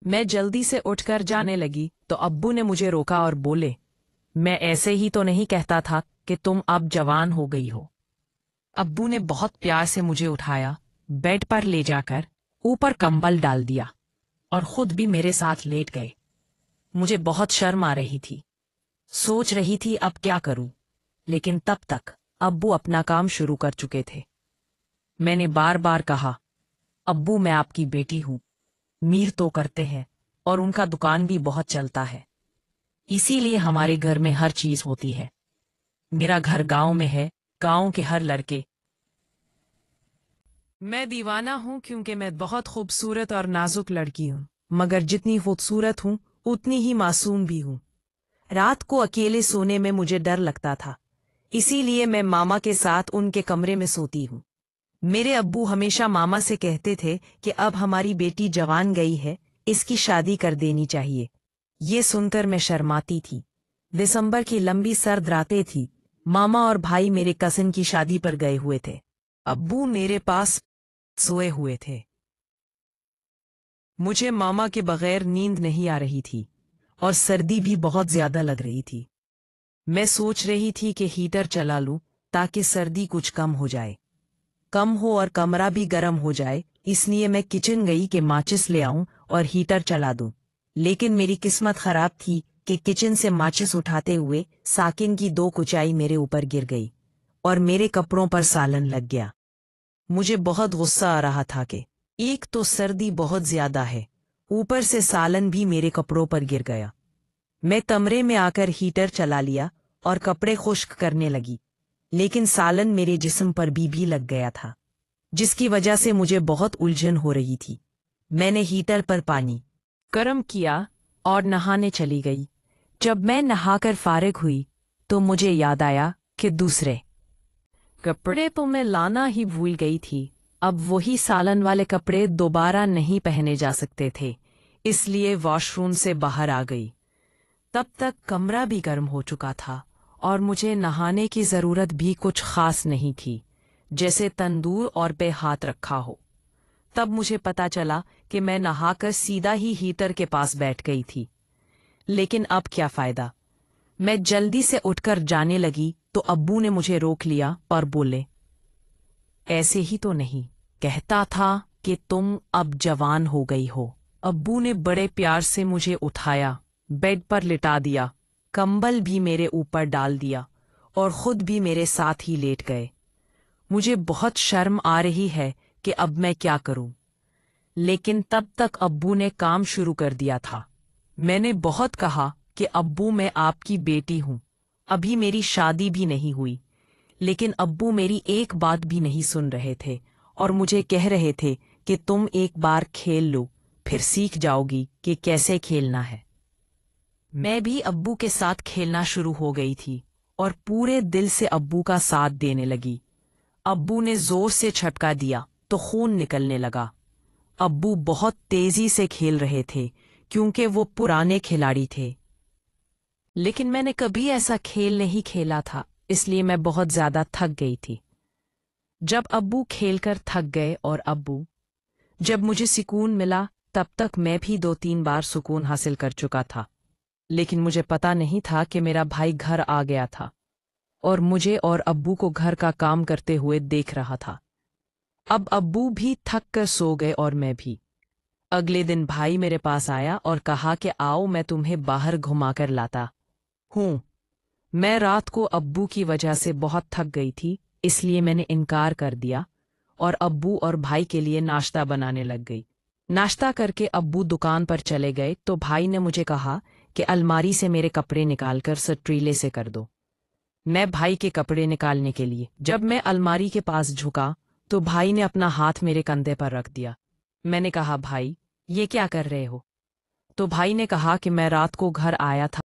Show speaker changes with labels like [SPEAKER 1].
[SPEAKER 1] मैं जल्दी से उठकर जाने लगी तो अब्बू ने मुझे रोका और बोले, मैं ऐसे ही तो नहीं कहता था कि तुम अब जवान हो गई हो। अब्बू ने बहुत प्यार से मुझे उठाया, बेड पर ले जाकर ऊपर कंबल डाल दिया और खुद भी मेरे साथ लेट गए। मुझे बहुत शर्म आ रही थी, सोच रही थी अब क्या करूं, लेकिन तब तक अब्बू अपना काम शुरू कर चुके थे। मैंने बार बार कहा, अब्बू मैं आपकी बेटी हूं, मीर तो करते हैं और उनका दुकान भी बहुत चलता है, इसीलिए हमारे घर में हर चीज होती है। मेरा घर गांव में है, गांव के हर लड़के मैं दीवाना हूं क्योंकि मैं बहुत खूबसूरत और नाजुक लड़की हूं, मगर जितनी खूबसूरत हूं उतनी ही मासूम भी हूं। रात को अकेले सोने में मुझे डर लगता था, इसीलिए मैं मामा के साथ उनके कमरे में सोती हूँ। मेरे अब्बू हमेशा मामा से कहते थे कि अब हमारी बेटी जवान गई है, इसकी शादी कर देनी चाहिए। ये सुनकर मैं शर्माती थी। दिसंबर की लंबी सर्द रातें थी। मामा और भाई मेरे कजिन की शादी पर गए हुए थे। अब्बू मेरे पास सोए हुए थे। मुझे मामा के बगैर नींद नहीं आ रही थी और सर्दी भी बहुत ज्यादा लग रही थी। मैं सोच रही थी कि हीटर चला लूं ताकि सर्दी कुछ कम हो जाए, कम हो और कमरा भी गर्म हो जाए। इसलिए मैं किचन गई कि माचिस ले आऊं और हीटर चला दूं। लेकिन मेरी किस्मत खराब थी कि किचन से माचिस उठाते हुए साकिन की 2 कुचाई मेरे ऊपर गिर गई और मेरे कपड़ों पर सालन लग गया। मुझे बहुत गुस्सा आ रहा था कि एक तो सर्दी बहुत ज्यादा है, ऊपर से सालन भी मेरे कपड़ों पर गिर गया। मैं कमरे में आकर हीटर चला लिया और कपड़े खुश्क करने लगी, लेकिन सालन मेरे जिस्म पर भी लग गया था, जिसकी वजह से मुझे बहुत उलझन हो रही थी। मैंने हीटर पर पानी गर्म किया और नहाने चली गई। जब मैं नहाकर फारिग हुई तो मुझे याद आया कि दूसरे कपड़े तो मैं लाना ही भूल गई थी। अब वही सालन वाले कपड़े दोबारा नहीं पहने जा सकते थे, इसलिए वॉशरूम से बाहर आ गई। तब तक कमरा भी गर्म हो चुका था और मुझे नहाने की जरूरत भी कुछ खास नहीं थी, जैसे तंदूर और पे हाथ रखा हो। तब मुझे पता चला कि मैं नहाकर सीधा ही हीटर के पास बैठ गई थी। लेकिन अब क्या फायदा। मैं जल्दी से उठकर जाने लगी तो अब्बू ने मुझे रोक लिया और बोले, ऐसे ही तो नहीं कहता था कि तुम अब जवान हो गई हो। अब्बू ने बड़े प्यार से मुझे उठाया, बेड पर लिटा दिया, कंबल भी मेरे ऊपर डाल दिया और खुद भी मेरे साथ ही लेट गए। मुझे बहुत शर्म आ रही है कि अब मैं क्या करूं, लेकिन तब तक अब्बू ने काम शुरू कर दिया था। मैंने बहुत कहा कि अब्बू मैं आपकी बेटी हूं, अभी मेरी शादी भी नहीं हुई, लेकिन अब्बू मेरी एक बात भी नहीं सुन रहे थे और मुझे कह रहे थे कि तुम एक बार खेल लो, फिर सीख जाओगी कि कैसे खेलना है। मैं भी अब्बू के साथ खेलना शुरू हो गई थी और पूरे दिल से अब्बू का साथ देने लगी। अब्बू ने जोर से झटका दिया तो खून निकलने लगा। अब्बू बहुत तेजी से खेल रहे थे क्योंकि वो पुराने खिलाड़ी थे, लेकिन मैंने कभी ऐसा खेल नहीं खेला था, इसलिए मैं बहुत ज्यादा थक गई थी। जब अब्बू खेलकर थक गए और जब मुझे सुकून मिला, तब तक मैं भी 2-3 बार सुकून हासिल कर चुका था। लेकिन मुझे पता नहीं था कि मेरा भाई घर आ गया था और मुझे और अब्बू को घर का काम करते हुए देख रहा था। अब अब्बू भी थक कर सो गए और मैं भी। अगले दिन भाई मेरे पास आया और कहा कि आओ मैं तुम्हें बाहर घुमाकर लाता हूँ। मैं रात को अब्बू की वजह से बहुत थक गई थी, इसलिए मैंने इनकार कर दिया और अब्बू और भाई के लिए नाश्ता बनाने लग गई। नाश्ता करके अब्बू दुकान पर चले गए तो भाई ने मुझे कहा कि अलमारी से मेरे कपड़े निकालकर सट्रीले से कर दो। मैं भाई के कपड़े निकालने के लिए जब मैं अलमारी के पास झुका तो भाई ने अपना हाथ मेरे कंधे पर रख दिया। मैंने कहा, भाई ये क्या कर रहे हो? तो भाई ने कहा कि मैं रात को घर आया था